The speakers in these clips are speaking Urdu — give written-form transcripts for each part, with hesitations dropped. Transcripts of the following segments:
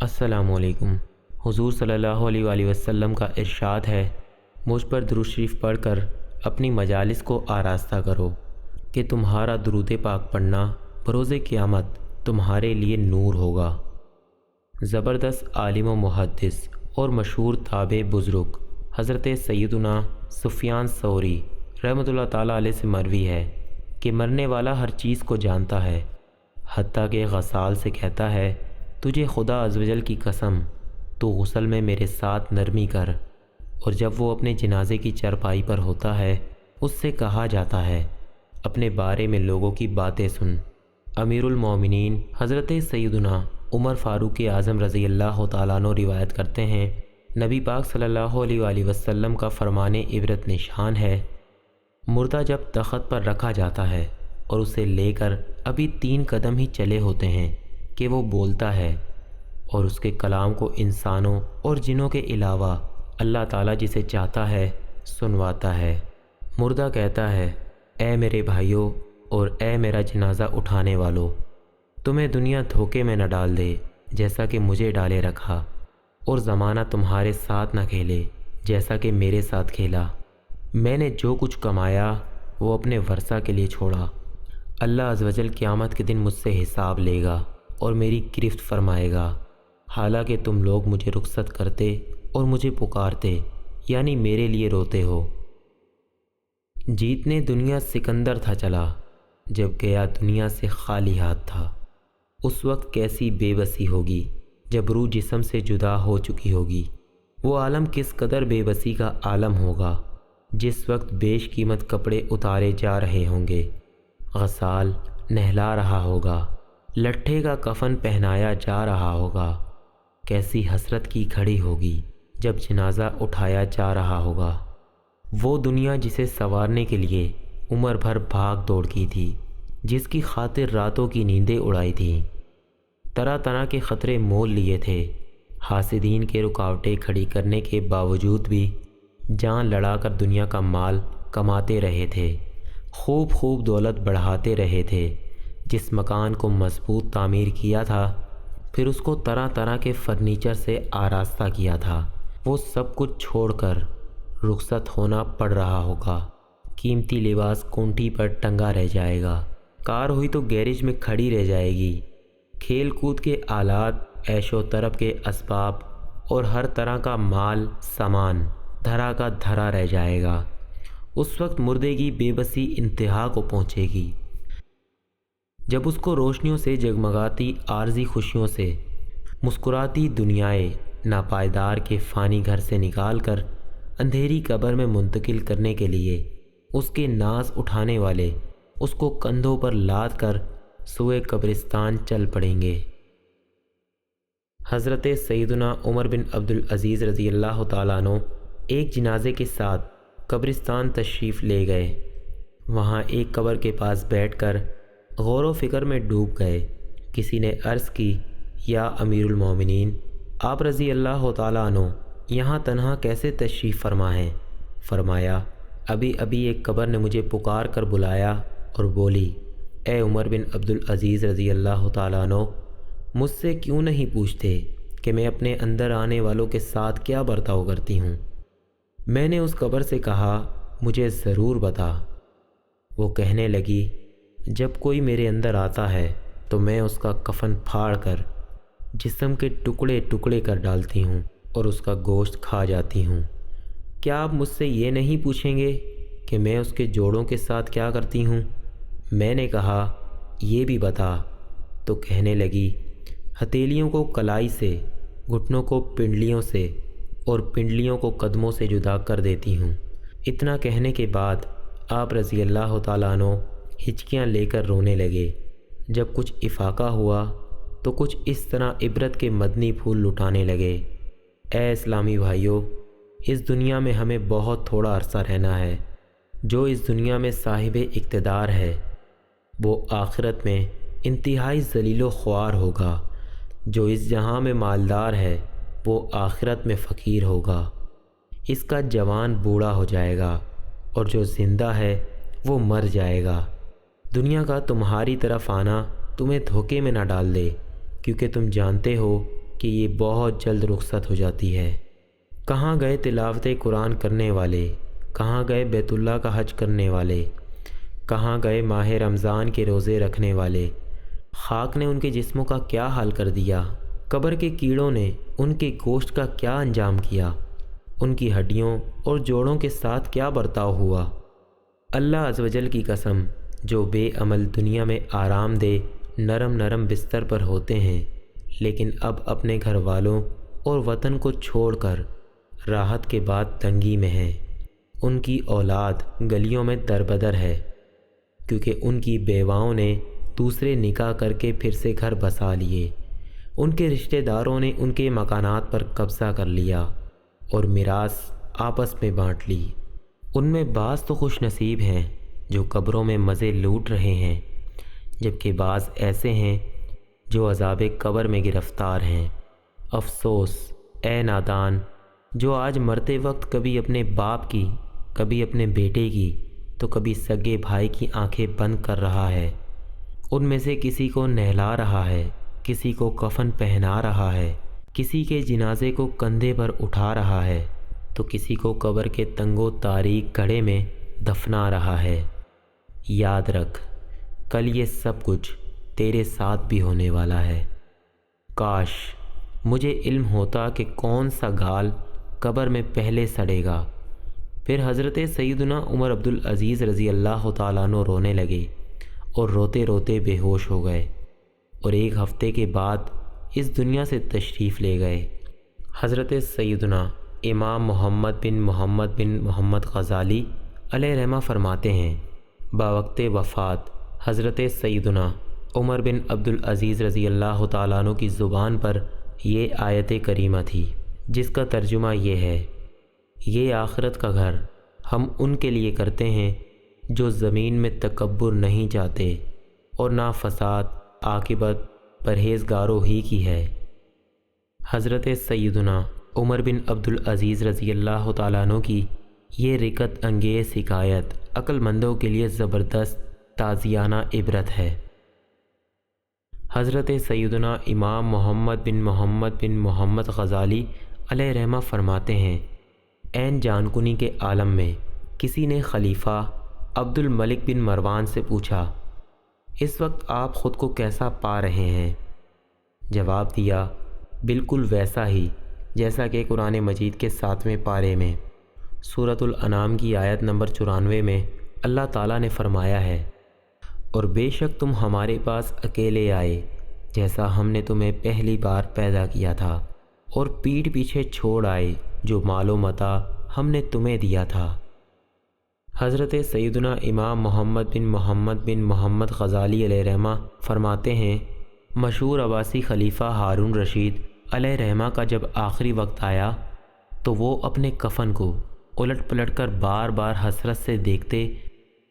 السلام علیکم۔ حضور صلی اللہ علیہ وآلہ وسلم کا ارشاد ہے، مجھ پر درود شریف پڑھ کر اپنی مجالس کو آراستہ کرو کہ تمہارا درود پاک پڑھنا بروز قیامت تمہارے لیے نور ہوگا۔ زبردست عالم و محدث اور مشہور تابع بزرگ حضرت سیدنا سفیان ثوری رحمۃ اللہ تعالیٰ علیہ سے مروی ہے کہ مرنے والا ہر چیز کو جانتا ہے، حتیٰ کہ غسال سے کہتا ہے، تجھے خدا عزوجل کی قسم، تو غسل میں میرے ساتھ نرمی کر۔ اور جب وہ اپنے جنازے کی چرپائی پر ہوتا ہے، اس سے کہا جاتا ہے، اپنے بارے میں لوگوں کی باتیں سن۔ امیر المومنین حضرت سیدنا عمر فاروق اعظم رضی اللہ تعالیٰ عنہ روایت کرتے ہیں، نبی پاک صلی اللہ علیہ وآلہ وسلم کا فرمان عبرت نشان ہے، مردہ جب تخت پر رکھا جاتا ہے اور اسے لے کر ابھی 3 قدم ہی چلے ہوتے ہیں کہ وہ بولتا ہے، اور اس کے کلام کو انسانوں اور جنوں کے علاوہ اللہ تعالیٰ جسے چاہتا ہے سنواتا ہے۔ مردہ کہتا ہے، اے میرے بھائیوں اور اے میرا جنازہ اٹھانے والو، تمہیں دنیا دھوکے میں نہ ڈال دے جیسا کہ مجھے ڈالے رکھا، اور زمانہ تمہارے ساتھ نہ کھیلے جیسا کہ میرے ساتھ کھیلا۔ میں نے جو کچھ کمایا وہ اپنے ورثہ کے لیے چھوڑا۔ اللہ عزوجل قیامت کے دن مجھ سے حساب لے گا اور میری گرفت فرمائے گا، حالانکہ تم لوگ مجھے رخصت کرتے اور مجھے پکارتے، یعنی میرے لیے روتے ہو۔ جیتنے دنیا سکندر تھا چلا، جب گیا دنیا سے خالی ہاتھ تھا۔ اس وقت کیسی بے بسی ہوگی جب روح جسم سے جدا ہو چکی ہوگی۔ وہ عالم کس قدر بے بسی کا عالم ہوگا جس وقت بیش قیمت کپڑے اتارے جا رہے ہوں گے، غسال نہلا رہا ہوگا، لٹھے کا کفن پہنایا جا رہا ہوگا۔ کیسی حسرت کی گھڑی ہوگی جب جنازہ اٹھایا جا رہا ہوگا۔ وہ دنیا جسے سنوارنے کے لیے عمر بھر بھاگ دوڑ کی تھی، جس کی خاطر راتوں کی نیندیں اڑائی تھیں، طرح طرح کے خطرے مول لیے تھے، حاسدین کے رکاوٹیں کھڑی کرنے کے باوجود بھی جان لڑا کر دنیا کا مال کماتے رہے تھے، خوب دولت بڑھاتے رہے تھے۔ جس مکان کو مضبوط تعمیر کیا تھا، پھر اس کو طرح طرح کے فرنیچر سے آراستہ کیا تھا، وہ سب کچھ چھوڑ کر رخصت ہونا پڑ رہا ہوگا۔ قیمتی لباس کونٹی پر ٹنگا رہ جائے گا، کار ہوئی تو گیریج میں کھڑی رہ جائے گی، کھیل کود کے آلات، عیش و طرب کے اسباب اور ہر طرح کا مال سامان دھرا کا دھرا رہ جائے گا۔ اس وقت مردے کی بے بسی انتہا کو پہنچے گی، جب اس کو روشنیوں سے جگمگاتی عارضی خوشیوں سے مسکراتی دنیائے ناپائیدار کے فانی گھر سے نکال کر اندھیری قبر میں منتقل کرنے کے لیے اس کے ناز اٹھانے والے اس کو کندھوں پر لاد کر سوئے قبرستان چل پڑیں گے۔ حضرت سیدنا عمر بن عبدالعزیز رضی اللہ تعالیٰ عنہ ایک جنازے کے ساتھ قبرستان تشریف لے گئے۔ وہاں ایک قبر کے پاس بیٹھ کر غور و فکر میں ڈوب گئے۔ کسی نے عرض کی، یا امیر المومنین، آپ رضی اللہ تعالیٰ عنہ یہاں تنہا کیسے تشریف فرما ہیں؟ فرمایا، ابھی ایک قبر نے مجھے پکار کر بلایا اور بولی، اے عمر بن عبدالعزیز رضی اللہ تعالیٰ عنہ، مجھ سے کیوں نہیں پوچھتے کہ میں اپنے اندر آنے والوں کے ساتھ کیا برتاؤ کرتی ہوں؟ میں نے اس قبر سے کہا، مجھے ضرور بتا۔ وہ کہنے لگی، جب کوئی میرے اندر آتا ہے تو میں اس کا کفن پھاڑ کر جسم کے ٹکڑے ٹکڑے کر ڈالتی ہوں اور اس کا گوشت کھا جاتی ہوں۔ کیا آپ مجھ سے یہ نہیں پوچھیں گے کہ میں اس کے جوڑوں کے ساتھ کیا کرتی ہوں؟ میں نے کہا، یہ بھی بتا۔ تو کہنے لگی، ہتھیلیوں کو کلائی سے، گھٹنوں کو پنڈلیوں سے اور پنڈلیوں کو قدموں سے جدا کر دیتی ہوں۔ اتنا کہنے کے بعد آپ رضی اللہ تعالیٰ عنہ ہچکیاں لے کر رونے لگے۔ جب کچھ افاقہ ہوا تو کچھ اس طرح عبرت کے مدنی پھول لٹانے لگے، اے اسلامی بھائیوں، اس دنیا میں ہمیں بہت تھوڑا عرصہ رہنا ہے۔ جو اس دنیا میں صاحب اقتدار ہے وہ آخرت میں انتہائی ذلیل و خوار ہوگا، جو اس جہاں میں مالدار ہے وہ آخرت میں فقیر ہوگا۔ اس کا جوان بوڑھا ہو جائے گا اور جو زندہ ہے وہ مر جائے گا۔ دنیا کا تمہاری طرف آنا تمہیں دھوکے میں نہ ڈال دے، کیونکہ تم جانتے ہو کہ یہ بہت جلد رخصت ہو جاتی ہے۔ کہاں گئے تلاوت قرآن کرنے والے؟ کہاں گئے بیت اللہ کا حج کرنے والے؟ کہاں گئے ماہ رمضان کے روزے رکھنے والے؟ خاک نے ان کے جسموں کا کیا حال کر دیا؟ قبر کے کیڑوں نے ان کے گوشت کا کیا انجام کیا؟ ان کی ہڈیوں اور جوڑوں کے ساتھ کیا برتاؤ ہوا؟ اللہ عز و جل کی قسم، جو بے عمل دنیا میں آرام دہ نرم نرم بستر پر ہوتے ہیں، لیکن اب اپنے گھر والوں اور وطن کو چھوڑ کر راحت کے بعد تنگی میں ہیں، ان کی اولاد گلیوں میں دربدر ہے، کیونکہ ان کی بیواؤں نے دوسرے نکاح کر کے پھر سے گھر بسا لیے، ان کے رشتہ داروں نے ان کے مکانات پر قبضہ کر لیا اور میراث آپس میں بانٹ لی۔ ان میں بعض تو خوش نصیب ہیں جو قبروں میں مزے لوٹ رہے ہیں، جبکہ بعض ایسے ہیں جو عذاب قبر میں گرفتار ہیں۔ افسوس اے نادان، جو آج مرتے وقت کبھی اپنے باپ کی، کبھی اپنے بیٹے کی، تو کبھی سگے بھائی کی آنکھیں بند کر رہا ہے۔ ان میں سے کسی کو نہلا رہا ہے، کسی کو کفن پہنا رہا ہے، کسی کے جنازے کو کندھے پر اٹھا رہا ہے، تو کسی کو قبر کے تنگ و تاریک گڑھے میں دفنا رہا ہے۔ یاد رکھ، کل یہ سب کچھ تیرے ساتھ بھی ہونے والا ہے۔ کاش مجھے علم ہوتا کہ کون سا گال قبر میں پہلے سڑے گا۔ پھر حضرت سیدنا عمر عبدالعزیز رضی اللہ تعالیٰ عنہ رونے لگے اور روتے روتے بے ہوش ہو گئے، اور ایک ہفتے کے بعد اس دنیا سے تشریف لے گئے۔ حضرت سیدنا امام محمد بن محمد غزالی علیہ رحمہ فرماتے ہیں، باوقت وفات حضرت سیدنا عمر بن عبدالعزیز رضی اللہ تعالیٰ عنہ کی زبان پر یہ آیت کریمہ تھی، جس کا ترجمہ یہ ہے: یہ آخرت کا گھر ہم ان کے لیے کرتے ہیں جو زمین میں تکبر نہیں چاہتے، اور نہ فساد، عاقبت پرہیزگاروں ہی کی ہے۔ حضرت سیدنا عمر بن عبدالعزیز رضی اللہ تعالیٰ عنہ کی یہ رکت انگیز حکایت عقل مندوں کے لیے زبردست تازیانہ عبرت ہے۔ حضرت سیدنا امام محمد بن محمد غزالی علیہ رحمہ فرماتے ہیں، عین جانکنی کے عالم میں کسی نے خلیفہ عبد الملک بن مروان سے پوچھا، اس وقت آپ خود کو کیسا پا رہے ہیں؟ جواب دیا، بالکل ویسا ہی جیسا کہ قرآن مجید کے 7ویں پارے میں سورۃ الانعام کی آیت نمبر 94 میں اللہ تعالیٰ نے فرمایا ہے، اور بے شک تم ہمارے پاس اکیلے آئے جیسا ہم نے تمہیں پہلی بار پیدا کیا تھا، اور پیٹھ پیچھے چھوڑ آئے جو مال و متاع ہم نے تمہیں دیا تھا۔ حضرت سیدنا امام محمد بن محمد غزالی علیہ رحمہ فرماتے ہیں، مشہور عباسی خلیفہ ہارون رشید علیہ رحمہ کا جب آخری وقت آیا تو وہ اپنے کفن کو الٹ پلٹ کر بار بار حسرت سے دیکھتے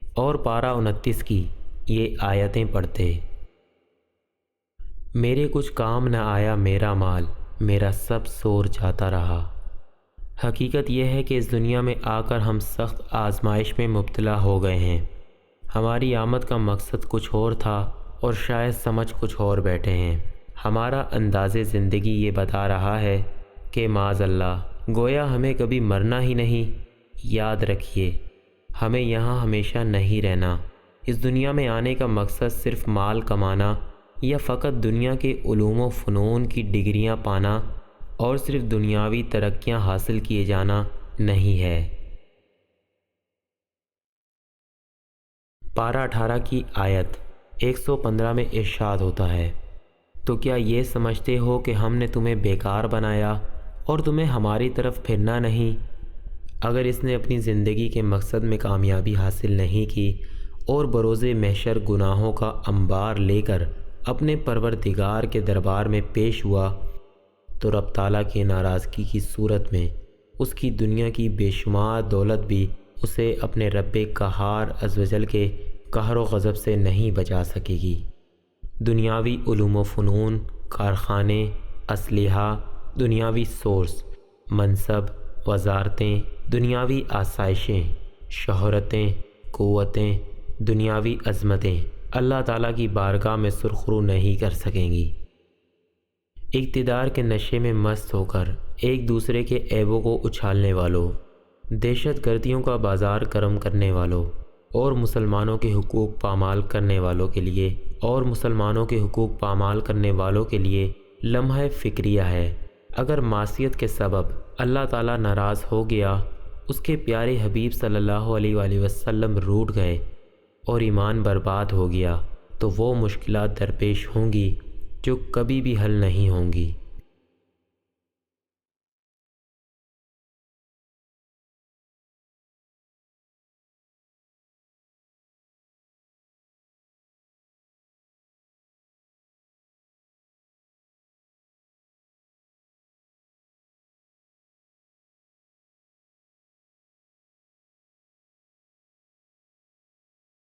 اور پارہ 29 کی یہ آیتیں پڑھتے: میرے کچھ کام نہ آیا میرا مال، میرا سب سور جاتا رہا۔ حقیقت یہ ہے کہ اس دنیا میں آ کر ہم سخت آزمائش میں مبتلا ہو گئے ہیں۔ ہماری آمد کا مقصد کچھ اور تھا اور شاید سمجھ کچھ اور بیٹھے ہیں۔ ہمارا انداز زندگی یہ بتا رہا ہے کہ معاذ اللہ، گویا ہمیں کبھی مرنا ہی نہیں۔ یاد رکھیے، ہمیں یہاں ہمیشہ نہیں رہنا۔ اس دنیا میں آنے کا مقصد صرف مال کمانا یا فقط دنیا کے علوم و فنون کی ڈگریاں پانا اور صرف دنیاوی ترقیاں حاصل کیے جانا نہیں ہے۔ پارہ 18 کی آیت 115 میں ارشاد ہوتا ہے، تو کیا یہ سمجھتے ہو کہ ہم نے تمہیں بیکار بنایا اور تمہیں ہماری طرف پھرنا نہیں؟ اگر اس نے اپنی زندگی کے مقصد میں کامیابی حاصل نہیں کی اور بروز محشر گناہوں کا انبار لے کر اپنے پروردگار کے دربار میں پیش ہوا، تو رب تعالیٰ کی ناراضگی کی صورت میں اس کی دنیا کی بے شمار دولت بھی اسے اپنے رب قہار عز و جل کے قہر و غضب سے نہیں بچا سکے گی۔ دنیاوی علوم و فنون، کارخانے، اسلحہ، دنیاوی سورس، منصب، وزارتیں، دنیاوی آسائشیں، شہرتیں، قوتیں، دنیاوی عظمتیں اللہ تعالیٰ کی بارگاہ میں سرخرو نہیں کر سکیں گی۔ اقتدار کے نشے میں مست ہو کر ایک دوسرے کے عیبوں کو اچھالنے والوں، دہشت گردیوں کا بازار گرم کرنے والوں اور مسلمانوں کے حقوق پامال کرنے والوں کے لیے لمحہ فکریہ ہے۔ اگر معصیت کے سبب اللہ تعالیٰ ناراض ہو گیا، اس کے پیارے حبیب صلی اللہ علیہ وآلہ وسلم روٹھ گئے اور ایمان برباد ہو گیا، تو وہ مشکلات درپیش ہوں گی جو کبھی بھی حل نہیں ہوں گی۔